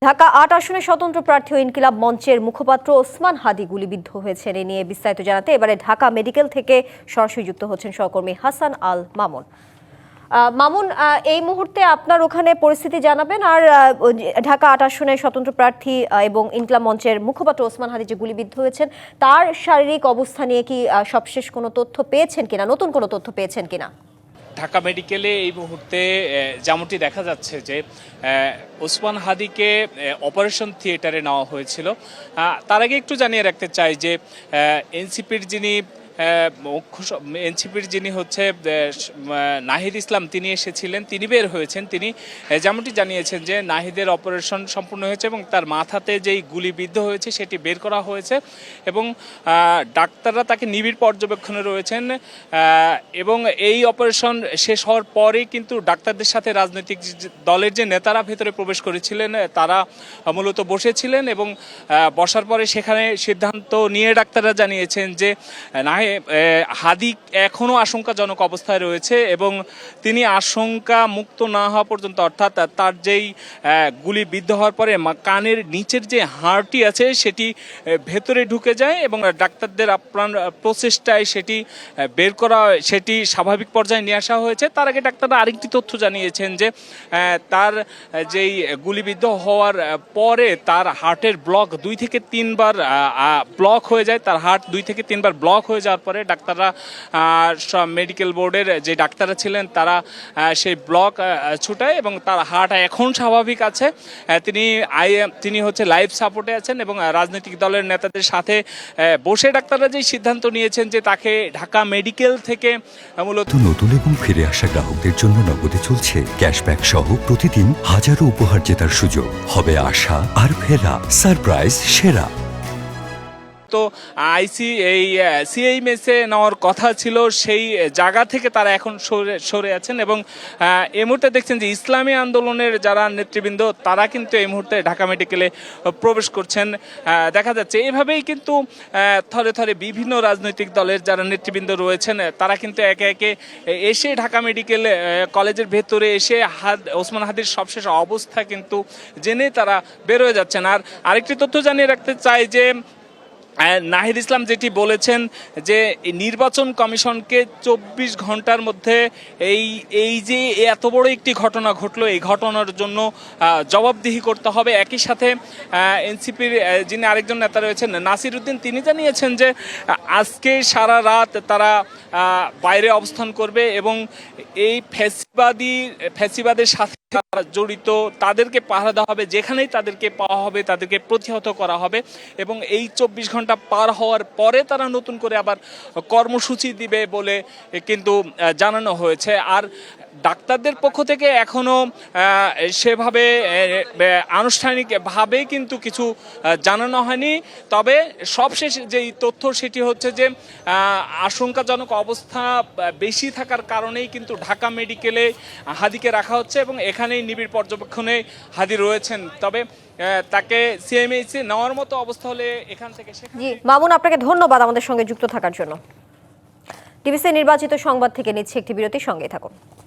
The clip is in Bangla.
ঢাকা ৮ আসনে স্বতন্ত্র প্রার্থী ও ইনকিলাব মঞ্চের মুখপাত্র ওসমান হাদী গুলিবিদ্ধ হয়েছেন। এ নিয়ে বিস্তারিত জানাতে এবারে ঢাকা মেডিকেল থেকে সরাসরি যুক্ত হচ্ছেন সহকর্মী হাসান আল মামুন। মামুন, এই মুহূর্তে আপনার ওখানে পরিস্থিতি জানাবেন। আর ঢাকা ৮ আসনের স্বতন্ত্র প্রার্থী এবং ইনকিলাব মঞ্চের মুখপাত্র ওসমান হাদী যে গুলিবিদ্ধ হয়েছেন, তার শারীরিক অবস্থা নিয়ে কি সবশেষ কোনো তথ্য পেয়েছেন কিনা, নতুন কোনো তথ্য পেয়েছেন কিনা? ঢাকা মেডিকেলে এই মুহূর্তে যেমনটি দেখা যাচ্ছে যে ওসমান হাদীকে অপারেশন থিয়েটারে নেওয়া হয়েছিল। তার আগে একটু জানিয়ে রাখতে চাই যে এনসিপির যিনি হচ্ছে নাহিদ ইসলাম, তিনি এসেছিলেন, তিনি বের হয়েছেন। তিনি যেমনটি জানিয়েছেন যে নাহিদের অপারেশন সম্পূর্ণ হয়েছে এবং তার মাথাতে যেই গুলিবিদ্ধ হয়েছে সেটি বের করা হয়েছে এবং ডাক্তাররা তাকে নিবিড় পর্যবেক্ষণে রয়েছেন। এবং এই অপারেশন শেষ হওয়ার পরেই কিন্তু ডাক্তারদের সাথে রাজনৈতিক দলের যে নেতারা ভেতরে প্রবেশ করেছিলেন তারা মূলত বসেছিলেন এবং বসার পরে সেখানে সিদ্ধান্ত নিয়ে ডাক্তাররা জানিয়েছেন যে হাদী এখনও আশঙ্কাজনক অবস্থায় রয়েছে এবং তিনি আশঙ্কা মুক্ত না হওয়া পর্যন্ত, অর্থাৎ তার যেই গুলিবিদ্ধ হওয়ার পরে কানের নিচের যে হাড়টি আছে সেটি ভেতরে ঢুকে যায় এবং ডাক্তারদের আপ্রাণ প্রচেষ্টায় সেটি বের করা, সেটি স্বাভাবিক পর্যায়ে নিয়ে আসা হয়েছে। তার আগে ডাক্তাররা আরেকটি তথ্য জানিয়েছেন যে তার যেই গুলিবিদ্ধ হওয়ার পরে তার হার্টের ব্লক 2 থেকে 3 বার ব্লক হয়ে যায়। তার হার্ট 2 থেকে 3 বার ব্লক হয়ে যাওয়ার পরে ডাক্তাররা, মেডিকেল বোর্ডের যে ডাক্তাররা ছিলেন তারা সেই ব্লক ছুটায় এবং তার হার্ট এখন স্বাভাবিক আছে। তিনি হচ্ছে লাইফ সাপোর্টে আছেন এবং রাজনৈতিক দলের নেতাদের সাথে বসে ডাক্তাররা যে সিদ্ধান্ত নিয়েছেন যে তাকে ঢাকা মেডিকেল থেকে মূলত নতুন এবং ফিরে আসা গ্রাহকদের জন্য নগদে চলছে ক্যাশব্যাক সহ প্রতিদিন হাজারো উপহার জেতার সুযোগ। হবে আশা আর ফেরা, সারপ্রাইজ সেরা। তো সিএইচএমএসে নেওয়ার কথা ছিল, সেই জায়গা থেকে তারা এখন সরে আছেন এবং এই মুহূর্তে দেখছেন যে ইসলামী আন্দোলনের যারা নেতৃবৃন্দ তারা কিন্তু এই মুহূর্তে ঢাকা মেডিকেলে প্রবেশ করছেন দেখা যাচ্ছে। এভাবেই কিন্তু থরে থরে বিভিন্ন রাজনৈতিক দলের যারা নেতৃবৃন্দ রয়েছেন তারা কিন্তু একে একে এসে ঢাকা মেডিকেল কলেজের ভেতরে এসে ওসমান হাদীর সবশেষ অবস্থা কিন্তু জেনে তারা বের হয়ে যাচ্ছেন। আর আরেকটি তথ্য জানিয়ে রাখতে চাই যে নাহিদ ইসলাম যেটি বলেছেন যে নির্বাচন কমিশনকে 24 ঘন্টার মধ্যে এই যে এত বড় একটি ঘটনা ঘটলো, এই ঘটনার জন্য জবাবদিহি করতে হবে। একই সাথে এনসিপির যিনি আরেকজন নেতা রয়েছেন নাসির উদ্দিন, তিনি জানিয়েছেন যে আজকে সারা রাত তারা বাইরে অবস্থান করবে এবং এই ফ্যাসিবাদের সাথে জড়িত তাদেরকে পাহারা দেওয়া হবে, যেখানেই তাদেরকে পাওয়া হবে তাদেরকে প্রতিহত করা হবে এবং এই 24 ঘন্টা পার হওয়ার পরে তারা নতুন করে আবার কর্মসূচি দিবে বলে কিন্তু জানানো হয়েছে। আর ডাক্তারদের পক্ষ থেকে এখনো সেভাবে আনুষ্ঠানিকভাবে কিন্তু কিছু জানানো হয়নি। তবে সবশেষ যেই তথ্য সেটি হচ্ছে যে আশঙ্কাজনক অবস্থা বেশি থাকার কারণেই কিন্তু ঢাকা মেডিকেলে হাদীকে রাখা হচ্ছে এবং এখানেই নিবিড় পর্যবেক্ষণে হাদী রয়েছেন। তবে তাকে সিএমএইচে নেওয়ার মতো অবস্থা হলে এখান থেকে জি মামুন, আপনাকে ধন্যবাদ আমাদের সঙ্গে যুক্ত থাকার জন্য। টিভিসি নির্বাচিত সংবাদ থেকে নিচ্ছে একটি বিরতি, সঙ্গে থাকুন।